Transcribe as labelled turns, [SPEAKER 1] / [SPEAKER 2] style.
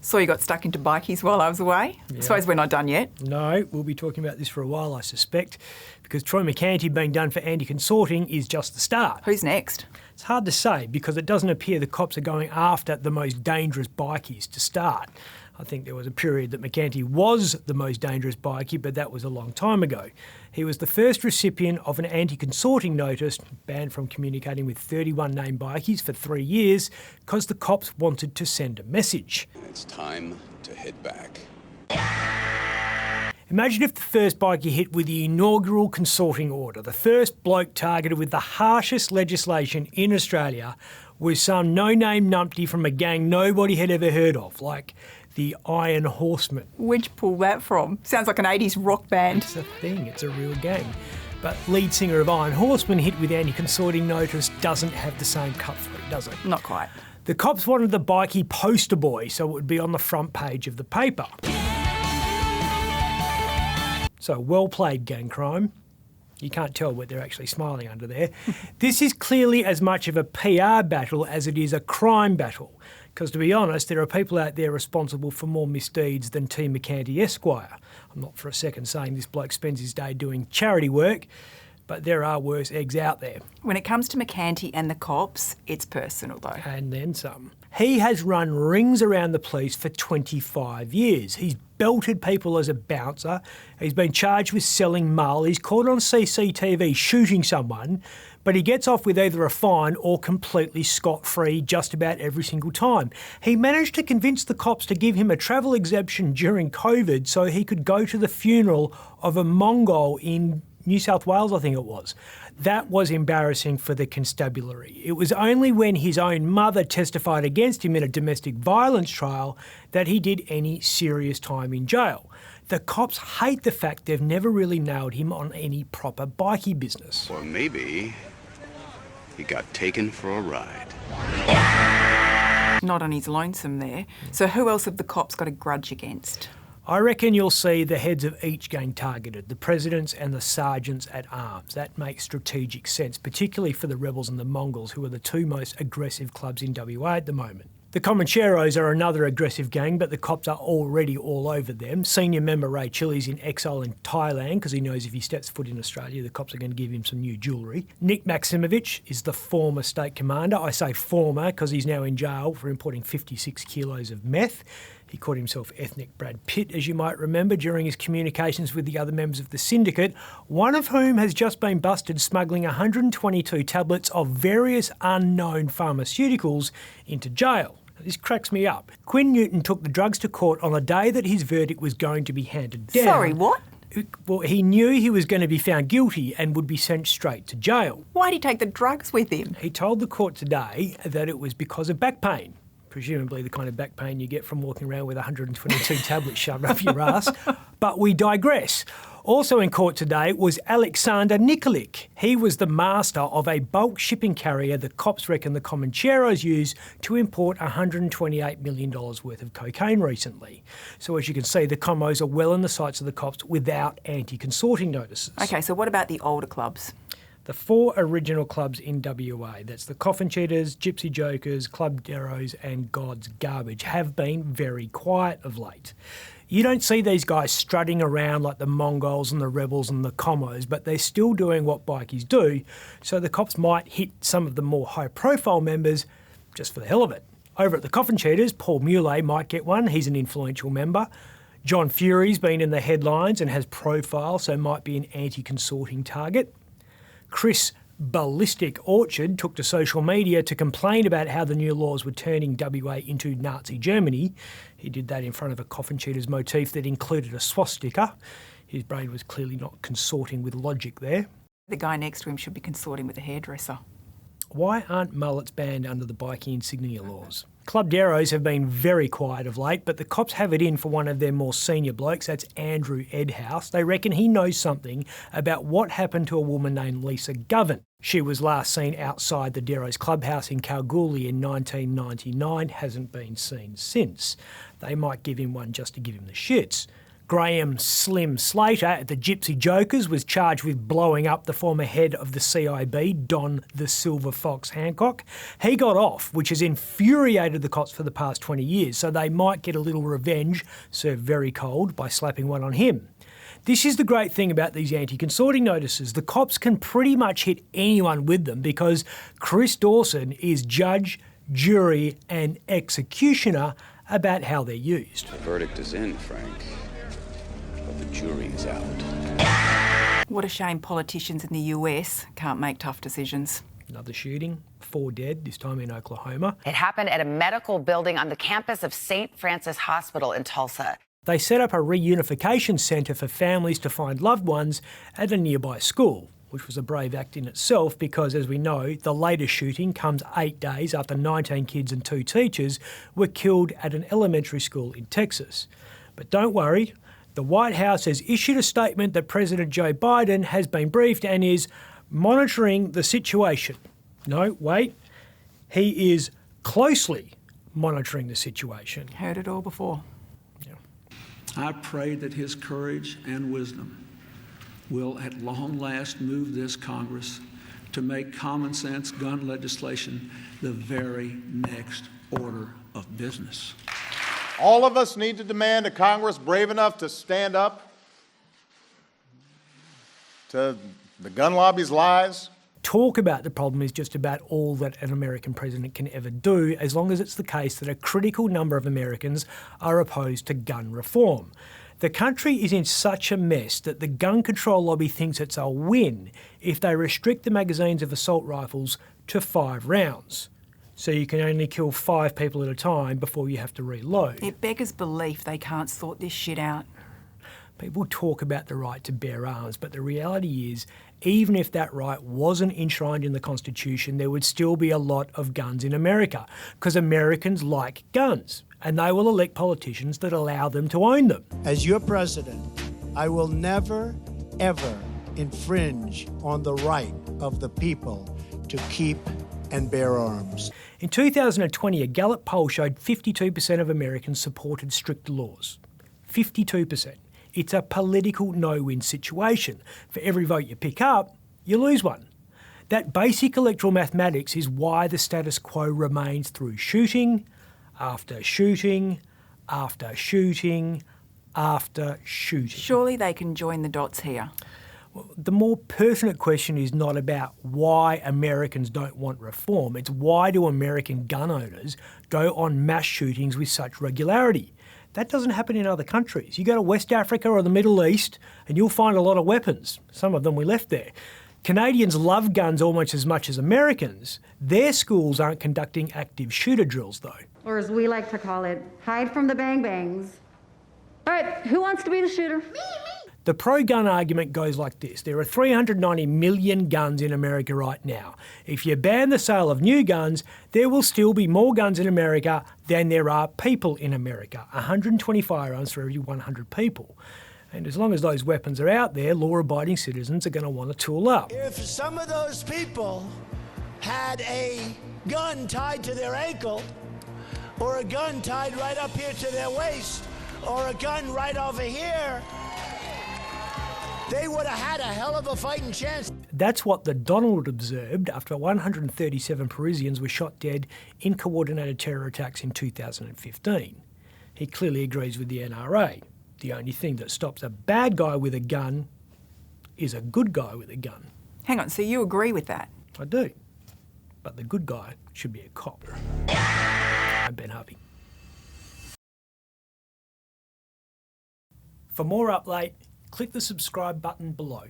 [SPEAKER 1] Saw you got stuck into bikies while I was away.
[SPEAKER 2] Yeah.
[SPEAKER 1] I suppose we're not done yet.
[SPEAKER 2] No, we'll be talking about this for a while, I suspect, because Troy Mercanti being done for anti-consorting is just the start.
[SPEAKER 1] Who's next?
[SPEAKER 2] It's hard to say because it doesn't appear the cops are going after the most dangerous bikies to start. I think there was a period that Mercanti was the most dangerous bikie, but that was a long time ago. He was the first recipient of an anti-consorting notice, banned from communicating with 31 named bikies for 3 years, because the cops wanted to send a message.
[SPEAKER 3] It's time to hit back.
[SPEAKER 2] Imagine if the first bikie hit with the inaugural consorting order, the first bloke targeted with the harshest legislation in Australia was some no-name numpty from a gang nobody had ever heard of, like the Iron Horsemen.
[SPEAKER 1] Where'd you pull that from? Sounds like an 80s rock band.
[SPEAKER 2] It's a thing, it's a real gang. But lead singer of Iron Horsemen hit with anti-consorting notice doesn't have the same cut through, does it?
[SPEAKER 1] Not quite.
[SPEAKER 2] The cops wanted the bikie poster boy so it would be on the front page of the paper. So well played, gang crime. You can't tell what they're actually smiling under there. This is clearly as much of a PR battle as it is a crime battle. Because to be honest, there are people out there responsible for more misdeeds than T. Mercanti Esquire. I'm not for a second saying this bloke spends his day doing charity work, but there are worse eggs out there.
[SPEAKER 1] When it comes to Mercanti and the cops, it's personal though.
[SPEAKER 2] And then some. He has run rings around the police for 25 years. He's belted people as a bouncer. He's been charged with selling mull. He's caught on CCTV shooting someone, but he gets off with either a fine or completely scot-free just about every single time. He managed to convince the cops to give him a travel exemption during COVID so he could go to the funeral of a Mongol in New South Wales, I think it was. That was embarrassing for the constabulary. It was only when his own mother testified against him in a domestic violence trial that he did any serious time in jail. The cops hate the fact they've never really nailed him on any proper bikie business.
[SPEAKER 3] Or maybe he got taken for a ride.
[SPEAKER 1] Not on his lonesome there. So who else have the cops got a grudge against?
[SPEAKER 2] I reckon you'll see the heads of each gang targeted, the presidents and the sergeants at arms. That makes strategic sense, particularly for the rebels and the Mongols, who are the two most aggressive clubs in WA at the moment. The Comancheros are another aggressive gang, but the cops are already all over them. Senior member Ray Chili's in exile in Thailand because he knows if he steps foot in Australia, the cops are going to give him some new jewellery. Nick Maximovich is the former state commander. I say former because he's now in jail for importing 56 kilos of meth. He called himself ethnic Brad Pitt, as you might remember, during his communications with the other members of the syndicate, one of whom has just been busted smuggling 122 tablets of various unknown pharmaceuticals into jail. This cracks me up. Quinn Newton took the drugs to court on the day that his verdict was going to be handed down.
[SPEAKER 1] Sorry, what?
[SPEAKER 2] Well, he knew he was going to be found guilty and would be sent straight to jail.
[SPEAKER 1] Why'd he take the drugs with him?
[SPEAKER 2] He told the court today that it was because of back pain. Presumably the kind of back pain you get from walking around with 122 tablets shoved up your ass. But we digress. Also in court today was Alexander Nikolic. He was the master of a bulk shipping carrier that cops reckon the Comancheros used to import $128 million worth of cocaine recently. So as you can see, the Commos are well in the sights of the cops without anti-consorting notices.
[SPEAKER 1] Okay, so what about the older clubs?
[SPEAKER 2] The 4 original clubs in WA, that's the Coffin Cheaters, Gypsy Jokers, Club Darrows and God's Garbage, have been very quiet of late. You don't see these guys strutting around like the Mongols and the Rebels and the Commos, but they're still doing what bikies do, so the cops might hit some of the more high-profile members just for the hell of it. Over at the Coffin Cheaters, Paul Muley might get one. He's an influential member. John Fury's been in the headlines and has profile, so might be an anti-consorting target. Chris Ballistic Orchard took to social media to complain about how the new laws were turning WA into Nazi Germany. He did that in front of a Coffin Cheaters motif that included a swastika. His brain was clearly not consorting with logic there.
[SPEAKER 1] The guy next to him should be consorting with a hairdresser.
[SPEAKER 2] Why aren't mullets banned under the bikie insignia laws? Club Darrows have been very quiet of late, but the cops have it in for one of their more senior blokes, that's Andrew Edhouse. They reckon he knows something about what happened to a woman named Lisa Govan. She was last seen outside the Darrows clubhouse in Kalgoorlie in 1999, hasn't been seen since. They might give him one just to give him the shits. Graham Slim Slater at the Gypsy Jokers was charged with blowing up the former head of the CIB, Don the Silver Fox Hancock. He got off, which has infuriated the cops for the past 20 years, so they might get a little revenge, served very cold, by slapping one on him. This is the great thing about these anti-consorting notices. The cops can pretty much hit anyone with them because Chris Dawson is judge, jury and executioner about how they're used.
[SPEAKER 3] The verdict is in, Frank. But the jury's out.
[SPEAKER 1] What a shame politicians in the US can't make tough decisions.
[SPEAKER 2] Another shooting, 4 dead, this time in Oklahoma.
[SPEAKER 4] It happened at a medical building on the campus of St. Francis Hospital in Tulsa.
[SPEAKER 2] They set up a reunification centre for families to find loved ones at a nearby school, which was a brave act in itself because, as we know, the latest shooting comes 8 days after 19 kids and 2 teachers were killed at an elementary school in Texas. But don't worry, the White House has issued a statement that President Joe Biden has been briefed and is monitoring the situation. No, wait, he is closely monitoring the situation.
[SPEAKER 1] Heard it all before.
[SPEAKER 5] I pray that his courage and wisdom will at long last move this Congress to make common sense gun legislation the very next order of business.
[SPEAKER 6] All of us need to demand a Congress brave enough to stand up to the gun lobby's lies.
[SPEAKER 2] Talk about the problem is just about all that an American president can ever do, as long as it's the case that a critical number of Americans are opposed to gun reform. The country is in such a mess that the gun control lobby thinks it's a win if they restrict the magazines of assault rifles to 5 rounds. So you can only kill 5 people at a time before you have to reload.
[SPEAKER 1] It beggars belief they can't sort this shit out.
[SPEAKER 2] People talk about the right to bear arms, but the reality is, even if that right wasn't enshrined in the Constitution, there would still be a lot of guns in America, because Americans like guns, and they will elect politicians that allow them to own them.
[SPEAKER 7] As your president, I will never, ever infringe on the right of the people to keep and bear arms.
[SPEAKER 2] In 2020, a Gallup poll showed 52% of Americans supported strict laws. 52%. It's a political no-win situation. For every vote you pick up, you lose one. That basic electoral mathematics is why the status quo remains through shooting, after shooting, after shooting, after shooting.
[SPEAKER 1] Surely they can join the dots here.
[SPEAKER 2] Well, the more pertinent question is not about why Americans don't want reform. It's why do American gun owners go on mass shootings with such regularity? That doesn't happen in other countries. You go to West Africa or the Middle East and you'll find a lot of weapons. Some of them we left there. Canadians love guns almost as much as Americans. Their schools aren't conducting active shooter drills though.
[SPEAKER 8] Or as we like to call it, hide from the bang-bangs. All right, who wants to be the shooter? Me.
[SPEAKER 2] The pro-gun argument goes like this. There are 390 million guns in America right now. If you ban the sale of new guns, there will still be more guns in America than there are people in America. 120 firearms for every 100 people. And as long as those weapons are out there, law-abiding citizens are going to want to tool up.
[SPEAKER 7] If some of those people had a gun tied to their ankle, or a gun tied right up here to their waist, or a gun right over here, they would have had a hell of a fighting chance.
[SPEAKER 2] That's what the Donald observed after 137 Parisians were shot dead in coordinated terror attacks in 2015. He clearly agrees with the NRA. The only thing that stops a bad guy with a gun is a good guy with a gun.
[SPEAKER 1] Hang on, so you agree with that?
[SPEAKER 2] I do. But the good guy should be a cop. I'm Ben Harvey. For more Up Late, click the subscribe button below.